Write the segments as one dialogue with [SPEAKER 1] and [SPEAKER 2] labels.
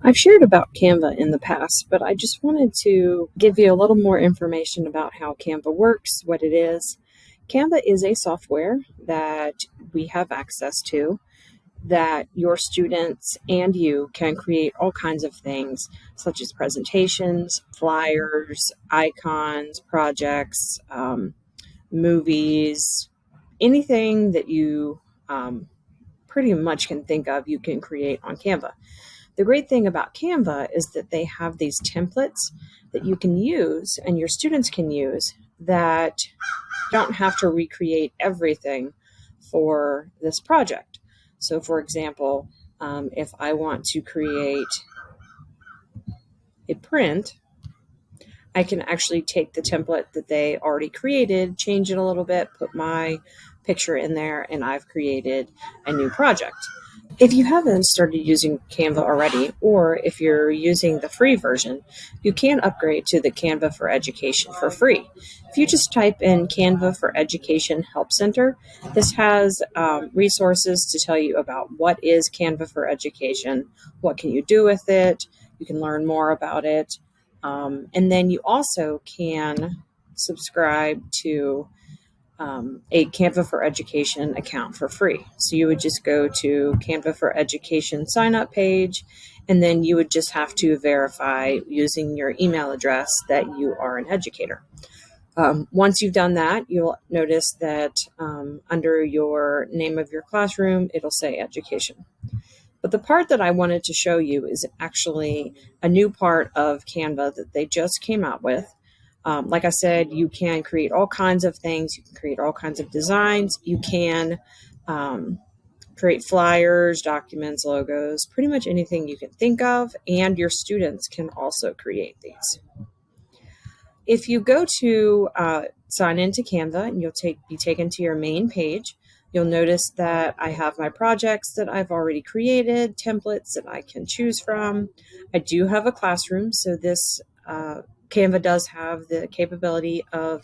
[SPEAKER 1] I've shared about Canva in the past, but I just wanted to give you a little more information about how Canva works, what it is. Canva is a software that we have access to that your students and you can create all kinds of things, such as presentations, flyers, icons, projects, movies, anything that you pretty much can think of, you can create on Canva. The great thing about Canva is that they have these templates that you can use and your students can use that don't have to recreate everything for this project. So for example, if I want to create a print, I can actually take the template that they already created, change it a little bit, put my picture in there, and I've created a new project. If you haven't started using Canva already, or if you're using the free version, you can upgrade to the Canva for Education for free. If you just type in Canva for Education Help Center, this has resources to tell you about what is Canva for Education, what can you do with it, you can learn more about it, and then you also can subscribe to a Canva for Education account for free. So you would just go to Canva for Education sign up page, and then you would just have to verify using your email address that you are an educator. Once you've done that, you'll notice that under your name of your classroom, it'll say education. But the part that I wanted to show you is actually a new part of Canva that they just came out with. Like I said, you can create all kinds of things. You can create all kinds of designs. You can create flyers, documents, logos, pretty much anything you can think of. And your students can also create these. If you go to sign into Canva, and you'll be taken to your main page, you'll notice that I have my projects that I've already created, templates that I can choose from. I do have a classroom, so this Canva does have the capability of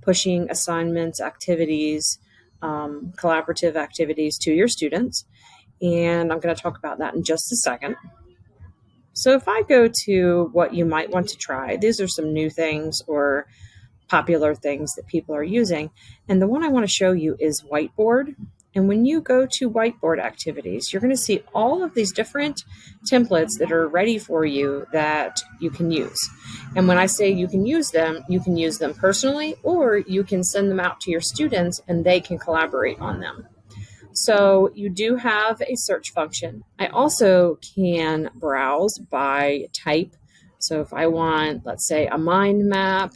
[SPEAKER 1] pushing assignments, activities, collaborative activities to your students. And I'm going to talk about that in just a second. So if I go to what you might want to try, these are some new things or popular things that people are using. And the one I want to show you is Whiteboard. And when you go to Whiteboard activities, you're going to see all of these different templates that are ready for you that you can use. And when I say you can use them personally, or you can send them out to your students and they can collaborate on them. So you do have a search function. I also can browse by type. So if I want, let's say, a mind map,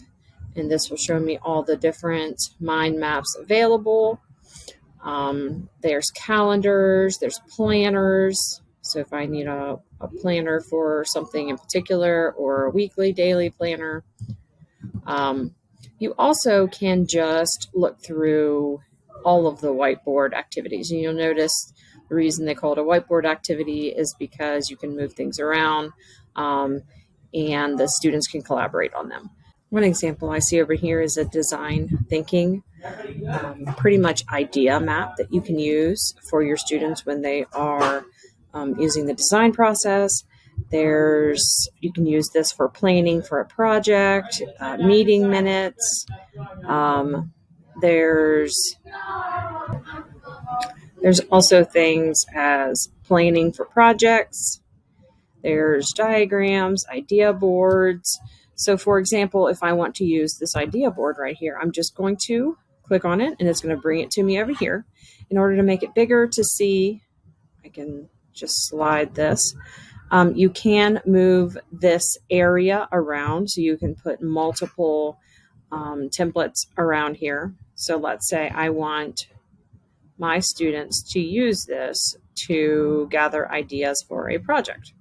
[SPEAKER 1] and this will show me all the different mind maps available. There's calendars, there's planners. So if I need a planner for something in particular, or a weekly, daily planner. You also can just look through all of the whiteboard activities. And you'll notice the reason they call it a whiteboard activity is because you can move things around and the students can collaborate on them. One example I see over here is a design thinking, pretty much idea map that you can use for your students when they are using the design process. You can use this for planning for a project, meeting minutes. There's also things as planning for projects. There's diagrams, idea boards. So for example, if I want to use this idea board right here, I'm just going to click on it and it's going to bring it to me over here. In order to make it bigger to see, I can just slide this. You can move this area around, so you can put multiple templates around here. So let's say I want my students to use this to gather ideas for a project.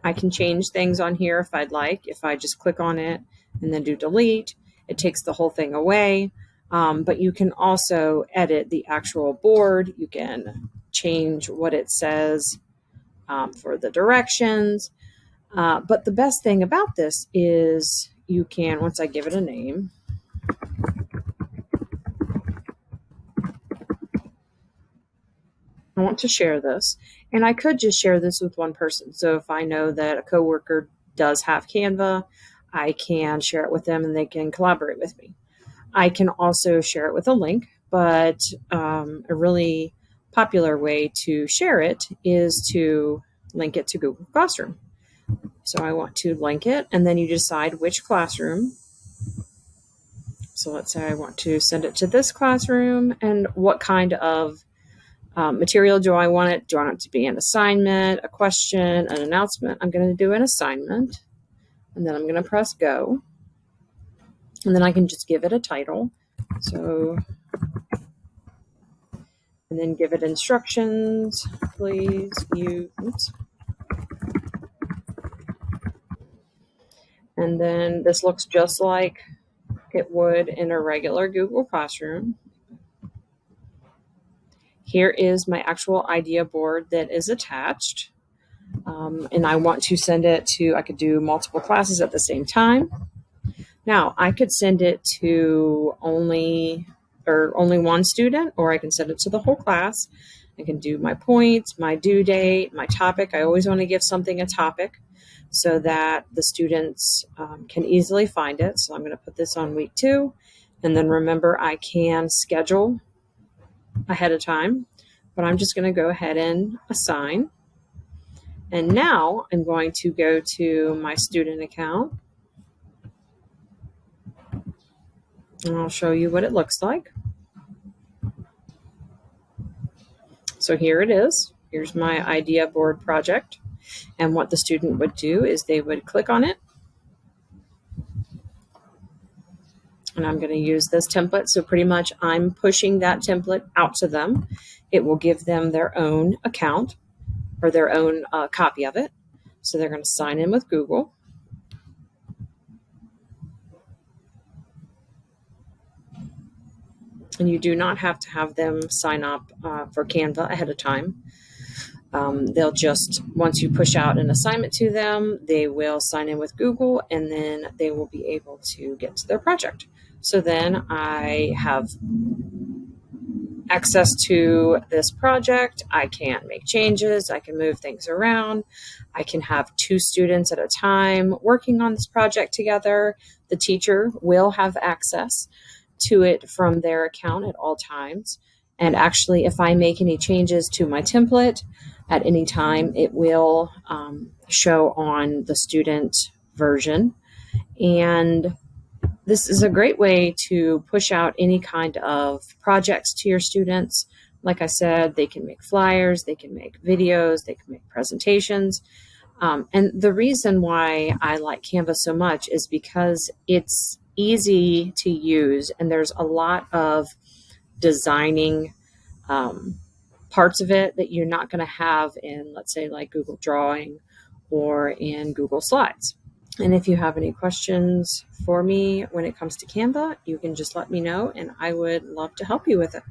[SPEAKER 1] I can change things on here if I'd like. If I just click on it and then do delete, it takes the whole thing away. But you can also edit the actual board. You can change what it says for the directions. But the best thing about this is you can, once I give it a name, I want to share this, and I could just share this with one person. So if I know that a coworker does have Canva, I can share it with them and they can collaborate with me. I can also share it with a link, but a really popular way to share it is to link it to Google Classroom. So I want to link it, and then you decide which classroom. So let's say I want to send it to this classroom, and what kind of material do I want it? Do I want it to be an assignment, a question, an announcement? I'm going to do an assignment, and then I'm going to press go. And then I can just give it a title. So, and then give it instructions. Please use, and then this looks just like it would in a regular Google Classroom. Here is my actual idea board that is attached. And I want to send it to, I could do multiple classes at the same time. Now, I could send it to only one student, or I can send it to the whole class. I can do my points, my due date, my topic. I always want to give something a topic so that the students can easily find it. So I'm going to put this on week 2. And then remember, I can schedule ahead of time, but I'm just going to go ahead and assign. And now I'm going to go to my student account, and I'll show you what it looks like. So here it is. Here's my idea board project. And what the student would do is they would click on it. And I'm going to use this template. So pretty much I'm pushing that template out to them. It will give them their own account or their own copy of it. So they're going to sign in with Google. And you do not have to have them sign up for Canva ahead of time. They'll just, once you push out an assignment to them, they will sign in with Google, and then they will be able to get to their project. So then I have access to this project. I can make changes. I can move things around. I can have 2 students at a time working on this project together. The teacher will have access to it from their account at all times. And actually, if I make any changes to my template at any time, it will show on the student version. And this is a great way to push out any kind of projects to your students. Like I said, they can make flyers, they can make videos, they can make presentations. And the reason why I like Canva so much is because it's easy to use, and there's a lot of designing parts of it that you're not going to have in, let's say, like Google Drawing or in Google Slides. And if you have any questions for me when it comes to Canva, you can just let me know, and I would love to help you with it.